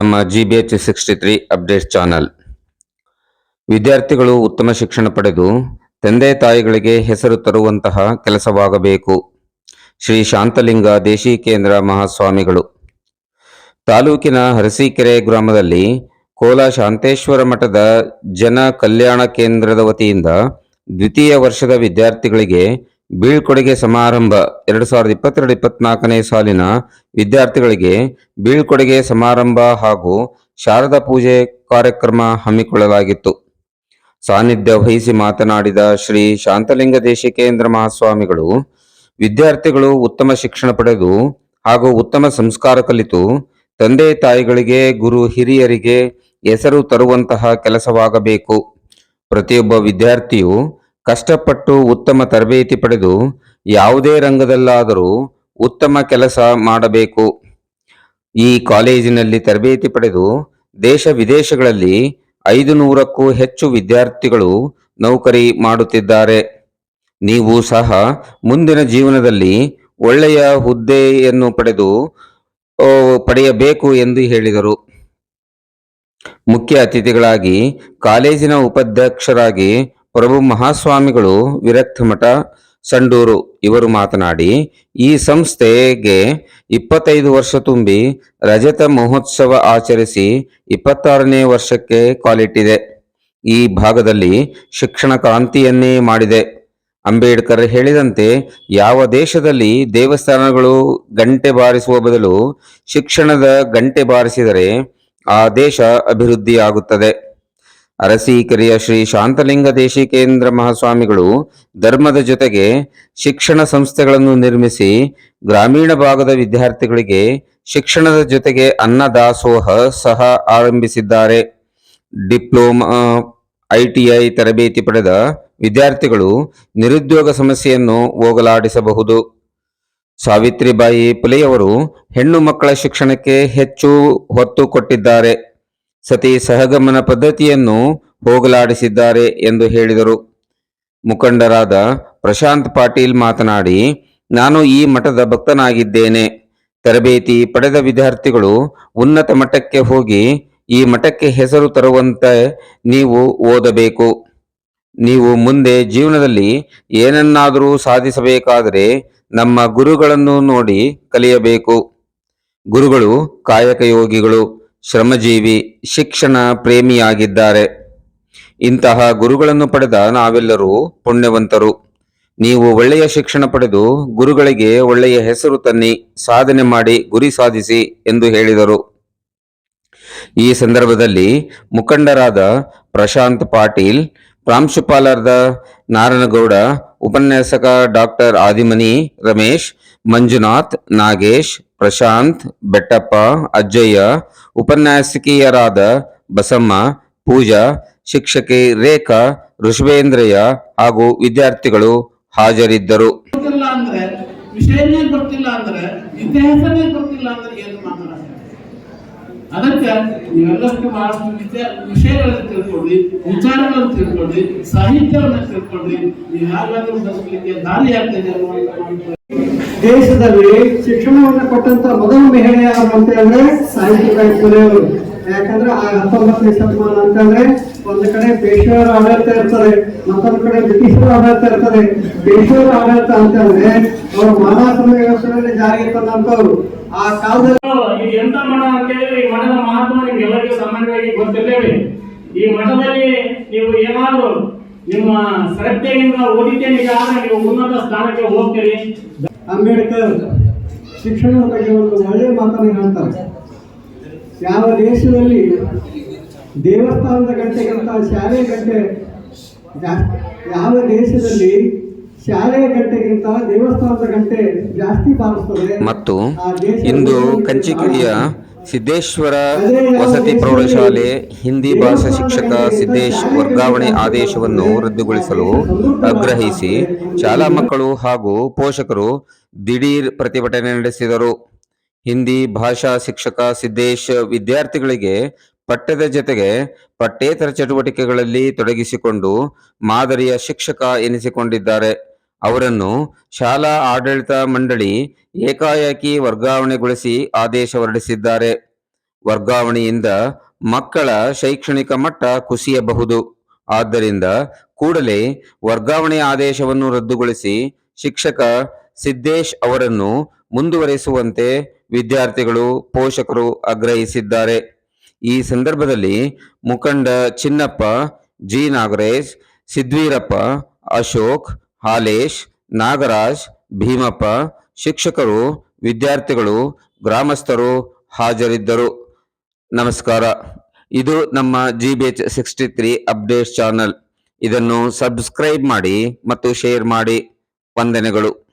ನಮ್ಮ GBH63 update channel. ವಿದ್ಯಾರ್ಥಿಗಳು ಉತ್ತಮ ಶಿಕ್ಷಣ ಪಡೆದು ತಂದೆ ತಾಯಿಗಳಿಗೆ ಹೆಸರು ತರುವಂತಹ ಕೆಲಸವಾಗಬೇಕು. ಶ್ರೀ ಶಾಂತಲಿಂಗ ದೇಶಿಕೇಂದ್ರ ಮಹಾಸ್ವಾಮಿಗಳು. ತಾಲೂಕಿನ ಅರಸೀಕೆರೆ ಗ್ರಾಮದಲ್ಲಿ ಕೋಲ ಶಾಂತೇಶ್ವರ ಮಠದ ಜನ ಕಲ್ಯಾಣ ಕೇಂದ್ರದ ವತಿಯಿಂದ ದ್ವಿತೀಯ ವರ್ಷದ ವಿದ್ಯಾರ್ಥಿಗಳಿಗೆ ಬೀಳ್ಕೊಡುಗೆ ಸಮಾರಂಭ 2022-24ನೇ ಸಾಲಿನ ವಿದ್ಯಾರ್ಥಿಗಳಿಗೆ ಬೀಳ್ಕೊಡುಗೆ ಸಮಾರಂಭ ಹಾಗೂ ಶಾರದಾ ಪೂಜೆ ಕಾರ್ಯಕ್ರಮ ಹಮ್ಮಿಕೊಳ್ಳಲಾಗಿತ್ತು. ಸಾನ್ನಿಧ್ಯ ವಹಿಸಿ ಮಾತನಾಡಿದ ಶ್ರೀ ಶಾಂತಲಿಂಗ ದೇಶಿಕೇಂದ್ರ ಮಹಾಸ್ವಾಮಿಗಳು, ವಿದ್ಯಾರ್ಥಿಗಳು ಉತ್ತಮ ಶಿಕ್ಷಣ ಪಡೆದು ಹಾಗೂ ಉತ್ತಮ ಸಂಸ್ಕಾರ ಕಲಿತು ತಂದೆ ತಾಯಿಗಳಿಗೆ, ಗುರು ಹಿರಿಯರಿಗೆ ಹೆಸರು ತರುವಂತಹ ಕೆಲಸವಾಗಬೇಕು. ಪ್ರತಿಯೊಬ್ಬ ವಿದ್ಯಾರ್ಥಿಯು ಕಷ್ಟಪಟ್ಟು ಉತ್ತಮ ತರಬೇತಿ ಪಡೆದು ಯಾವುದೇ ರಂಗದಲ್ಲಾದರೂ ಉತ್ತಮ ಕೆಲಸ ಮಾಡಬೇಕು. ಈ ಕಾಲೇಜಿನಲ್ಲಿ ತರಬೇತಿ ಪಡೆದು ದೇಶ ವಿದೇಶಗಳಲ್ಲಿ 500ಕ್ಕೂ ಹೆಚ್ಚು ವಿದ್ಯಾರ್ಥಿಗಳು ನೌಕರಿ ಮಾಡುತ್ತಿದ್ದಾರೆ. ನೀವು ಸಹ ಮುಂದಿನ ಜೀವನದಲ್ಲಿ ಒಳ್ಳೆಯ ಹುದ್ದೆಯನ್ನು ಪಡೆಯಬೇಕು ಎಂದು ಹೇಳಿದರು. ಮುಖ್ಯ ಅತಿಥಿಗಳಾಗಿ ಕಾಲೇಜಿನ ಉಪಾಧ್ಯಕ್ಷರಾಗಿ ಪ್ರಭು ಮಹಾಸ್ವಾಮಿಗಳು ವಿರಕ್ತ ಮಠ ಸಂಡೂರು ಇವರು ಮಾತನಾಡಿ, ಈ ಸಂಸ್ಥೆಗೆ 25 ವರ್ಷ ತುಂಬಿ ರಜತ ಮಹೋತ್ಸವ ಆಚರಿಸಿ 26ನೇ ವರ್ಷಕ್ಕೆ ಕಾಲಿಟ್ಟಿದೆ. ಈ ಭಾಗದಲ್ಲಿ ಶಿಕ್ಷಣ ಕ್ರಾಂತಿಯನ್ನೇ ಮಾಡಿದೆ. ಅಂಬೇಡ್ಕರ್ ಹೇಳಿದಂತೆ ಯಾವ ದೇಶದಲ್ಲಿ ದೇವಸ್ಥಾನಗಳು ಗಂಟೆ ಬಾರಿಸುವ ಬದಲು ಶಿಕ್ಷಣದ ಗಂಟೆ ಬಾರಿಸಿದರೆ ಆ ದೇಶ ಅಭಿವೃದ್ಧಿಯಾಗುತ್ತದೆ. ಅರಸೀಕೆರೆಯ ಶ್ರೀ ಶಾಂತಲಿಂಗ ದೇಶಿಕೇಂದ್ರ ಮಹಾಸ್ವಾಮಿಗಳು ಧರ್ಮದ ಜೊತೆಗೆ ಶಿಕ್ಷಣ ಸಂಸ್ಥೆಗಳನ್ನು ನಿರ್ಮಿಸಿ ಗ್ರಾಮೀಣ ಭಾಗದ ವಿದ್ಯಾರ್ಥಿಗಳಿಗೆ ಶಿಕ್ಷಣದ ಜೊತೆಗೆ ಅನ್ನದಾಸೋಹ ಸಹ ಆರಂಭಿಸಿದ್ದಾರೆ. ಡಿಪ್ಲೊಮಾ, ITI ತರಬೇತಿ ಪಡೆದ ವಿದ್ಯಾರ್ಥಿಗಳು ನಿರುದ್ಯೋಗ ಸಮಸ್ಯೆಯನ್ನು ಹೋಗಲಾಡಿಸಬಹುದು. ಸಾವಿತ್ರಿಬಾಯಿ ಪುಲೆಯವರು ಹೆಣ್ಣು ಮಕ್ಕಳ ಶಿಕ್ಷಣಕ್ಕೆ ಹೆಚ್ಚು ಒತ್ತು ಕೊಟ್ಟಿದ್ದಾರೆ. ಸತಿ ಸಹಗಮನ ಪದ್ಧತಿಯನ್ನು ಹೋಗಲಾಡಿಸಿದ್ದಾರೆ ಎಂದು ಹೇಳಿದರು. ಮುಖಂಡರಾದ ಪ್ರಶಾಂತ್ ಪಾಟೀಲ್ ಮಾತನಾಡಿ, ನಾನು ಈ ಮಠದ ಭಕ್ತನಾಗಿದ್ದೇನೆ. ತರಬೇತಿ ಪಡೆದ ವಿದ್ಯಾರ್ಥಿಗಳು ಉನ್ನತ ಮಟ್ಟಕ್ಕೆ ಹೋಗಿ ಈ ಮಠಕ್ಕೆ ಹೆಸರು ತರುವಂತೆ ನೀವು ಓದಬೇಕು. ನೀವು ಮುಂದೆ ಜೀವನದಲ್ಲಿ ಏನನ್ನಾದರೂ ಸಾಧಿಸಬೇಕಾದರೆ ನಮ್ಮ ಗುರುಗಳನ್ನು ನೋಡಿ ಕಲಿಯಬೇಕು. ಗುರುಗಳು ಕಾಯಕ ಯೋಗಿಗಳು, ಶ್ರಮಜೀವಿ, ಶಿಕ್ಷಣ ಪ್ರೇಮಿಯಾಗಿದ್ದಾರೆ. ಇಂತಹ ಗುರುಗಳನ್ನು ಪಡೆದ ನಾವೆಲ್ಲರೂ ಪುಣ್ಯವಂತರು. ನೀವು ಒಳ್ಳೆಯ ಶಿಕ್ಷಣ ಪಡೆದು ಗುರುಗಳಿಗೆ ಒಳ್ಳೆಯ ಹೆಸರು ತನ್ನಿ, ಸಾಧನೆ ಮಾಡಿ ಗುರಿ ಸಾಧಿಸಿ ಎಂದು ಹೇಳಿದರು. ಈ ಸಂದರ್ಭದಲ್ಲಿ ಮುಖಂಡರಾದ ಪ್ರಶಾಂತ್ ಪಾಟೀಲ್, ಪ್ರಾಂಶುಪಾಲರಾದ ನಾರಾಯಣಗೌಡ, ಉಪನ್ಯಾಸಕ ಡಾಕ್ಟರ್ ಆದಿಮನಿ ರಮೇಶ್, ಮಂಜುನಾಥ್, ನಾಗೇಶ್, ಪ್ರಶಾಂತ್, ಬೆಟ್ಟಪ್ಪ, ಅಜ್ಜಯ್ಯ, ಉಪನ್ಯಾಸಕಿಯರಾದ ಬಸಮ್ಮ, ಪೂಜಾ, ಶಿಕ್ಷಕಿ ರೇಖಾ, ಋಷಭೇಂದ್ರಯ್ಯ ಹಾಗೂ ವಿದ್ಯಾರ್ಥಿಗಳು ಹಾಜರಿದ್ದರು. ವಿಷಯನೇ ಗೊತ್ತಿಲ್ಲ ಅಂದ್ರೆ, ಇತಿಹಾಸನೇ ಗೊತ್ತಿಲ್ಲ ಅಂದ್ರೆ ಏನು ಮಾತಾಡ. ಅದಕ್ಕೆ ನೀವೆಲ್ಲಷ್ಟು ಬಹಳಷ್ಟು ವಿಷಯಗಳನ್ನು ತಿಳ್ಕೊಳ್ಳಿ, ವಿಚಾರಗಳನ್ನು ತಿಳ್ಕೊಳ್ಳಿ, ಸಾಹಿತ್ಯವನ್ನು ತಿಳ್ಕೊಳ್ಳಿ. ನೀವು ಯಾವಾಗಲೂ ಬದುಕಲಿಕ್ಕೆ ದಾರಿ ಆಗ್ತದೆ. ದೇಶದಲ್ಲಿ ಶಿಕ್ಷಣವನ್ನು ಕೊಟ್ಟಂತ ಮೊದಲ ಮಹಿಳೆ ಯಾರು ಅಂತ ಹೇಳಿದ್ರೆ ಸಾವಿತ್ರಿಬಾಯಿ ಫುಲೆ ಅವರು. ಯಾಕಂದ್ರೆ ಆ 19ನೇ ಶತಮಾನ ಅಂತಂದ್ರೆ ಒಂದು ಕಡೆ ಪೇಶ್ವರ ಆಡಳಿತ ಇರ್ತದೆ, ಮತ್ತೊಂದು ಕಡೆ ಬ್ರಿಟಿಷರ ಆಡಳಿತ ಇರ್ತದೆ. ಪೇಶ್ವರ ಆಡಳಿತ ಅಂತಂದ್ರೆ ಅವರು ಮಾನವ ವ್ಯವಸ್ಥೆಯಲ್ಲಿ ಜಾರಿಗೆ ತಂದಂತವ್ರು. ಆ ಕಾಲದಲ್ಲಿ ಎಂತ ಮಠ ಅಂತ ಹೇಳಿದ್ರೆ ಈ ಮಠದ ಮಹತ್ವ ನಿಮ್ಗೆಲ್ಲರಿಗೂ ಸಾಮಾನ್ಯವಾಗಿ ಗೊತ್ತಿದ್ದೇವೆ. ಈ ಮಠದಲ್ಲಿ ನೀವು ಏನಾದ್ರು ನಿಮ್ಮ ಶ್ರದ್ಧೆಯಿಂದ ಓದಿದ್ದೇ ನಿಜ ಆದ್ರೆ ನೀವು ಉನ್ನತ ಸ್ಥಾನಕ್ಕೆ ಹೋಗ್ತೀರಿ. ಅಂಬೇಡ್ಕರ್ ಶಿಕ್ಷಣದ ಬಗ್ಗೆ ಒಂದು ಒಳ್ಳೆಯ ಮಾತನ್ನು ಹೇಳ್ತಾರೆ. ಯಾವ ದೇಶದಲ್ಲಿ ದೇವಸ್ಥಾನದ ಗಂಟೆಗಿಂತ ಶಾಲೆ ಗಂಟೆ ಯಾವ ದೇಶದಲ್ಲಿ ಶಾಲೆಯ ಗಂಟೆಗಿಂತ ದೇವಸ್ಥಾನದ ಗಂಟೆ ಜಾಸ್ತಿ ಬಾರಿಸ್ತದೆ. ಮತ್ತು ಇಂದು ಕಂಚಿಕೆರೆಯ ಸಿದ್ದೇಶ್ವರ ವಸತಿ ಪ್ರೌಢಶಾಲೆ ಹಿಂದಿ ಭಾಷಾ ಶಿಕ್ಷಕ ಸಿದ್ದೇಶ್ ವರ್ಗಾವಣೆ ಆದೇಶವನ್ನು ರದ್ದುಗೊಳಿಸಲು ಆಗ್ರಹಿಸಿ ಶಾಲಾ ಮಕ್ಕಳು ಹಾಗೂ ಪೋಷಕರು ದಿಢೀರ್ ಪ್ರತಿಭಟನೆ ನಡೆಸಿದರು. ಹಿಂದಿ ಭಾಷಾ ಶಿಕ್ಷಕ ಸಿದ್ದೇಶ್ ವಿದ್ಯಾರ್ಥಿಗಳಿಗೆ ಪಠ್ಯದ ಜೊತೆಗೆ ಪಠ್ಯೇತರ ಚಟುವಟಿಕೆಗಳಲ್ಲಿ ತೊಡಗಿಸಿಕೊಂಡು ಮಾದರಿಯ ಶಿಕ್ಷಕ ಎನಿಸಿಕೊಂಡಿದ್ದಾರೆ. ಅವರನ್ನು ಶಾಲಾ ಆಡಳಿತ ಮಂಡಳಿ ಏಕಾಏಕಿ ವರ್ಗಾವಣೆಗೊಳಿಸಿ ಆದೇಶ ಹೊರಡಿಸಿದ್ದಾರೆ. ವರ್ಗಾವಣೆಯಿಂದ ಮಕ್ಕಳ ಶೈಕ್ಷಣಿಕ ಮಟ್ಟ ಕುಸಿಯಬಹುದು. ಆದ್ದರಿಂದ ಕೂಡಲೇ ವರ್ಗಾವಣೆ ಆದೇಶವನ್ನು ರದ್ದುಗೊಳಿಸಿ ಶಿಕ್ಷಕ ಸಿದ್ದೇಶ್ ಅವರನ್ನು ಮುಂದುವರೆಸುವಂತೆ ವಿದ್ಯಾರ್ಥಿಗಳು, ಪೋಷಕರು ಆಗ್ರಹಿಸಿದ್ದಾರೆ. ಈ ಸಂದರ್ಭದಲ್ಲಿ ಮುಖಂಡ ಚಿನ್ನಪ್ಪ, ಜಿ ನಾಗರೇಶ್, ಸಿದ್ವೀರಪ್ಪ, ಅಶೋಕ್, ಹಾಲೇಶ್, ನಾಗರಾಜ್, ಭೀಮಪ್ಪ, ಶಿಕ್ಷಕರು, ವಿದ್ಯಾರ್ಥಿಗಳು, ಗ್ರಾಮಸ್ಥರು ಹಾಜರಿದ್ದರು. ನಮಸ್ಕಾರ. ಇದು ನಮ್ಮ GBH63 ಅಪ್ಡೇಟ್ಸ್ ಚಾನಲ್. ಇದನ್ನು ಸಬ್ಸ್ಕ್ರೈಬ್ ಮಾಡಿ ಮತ್ತು ಶೇರ್ ಮಾಡಿ. ವಂದನೆಗಳು.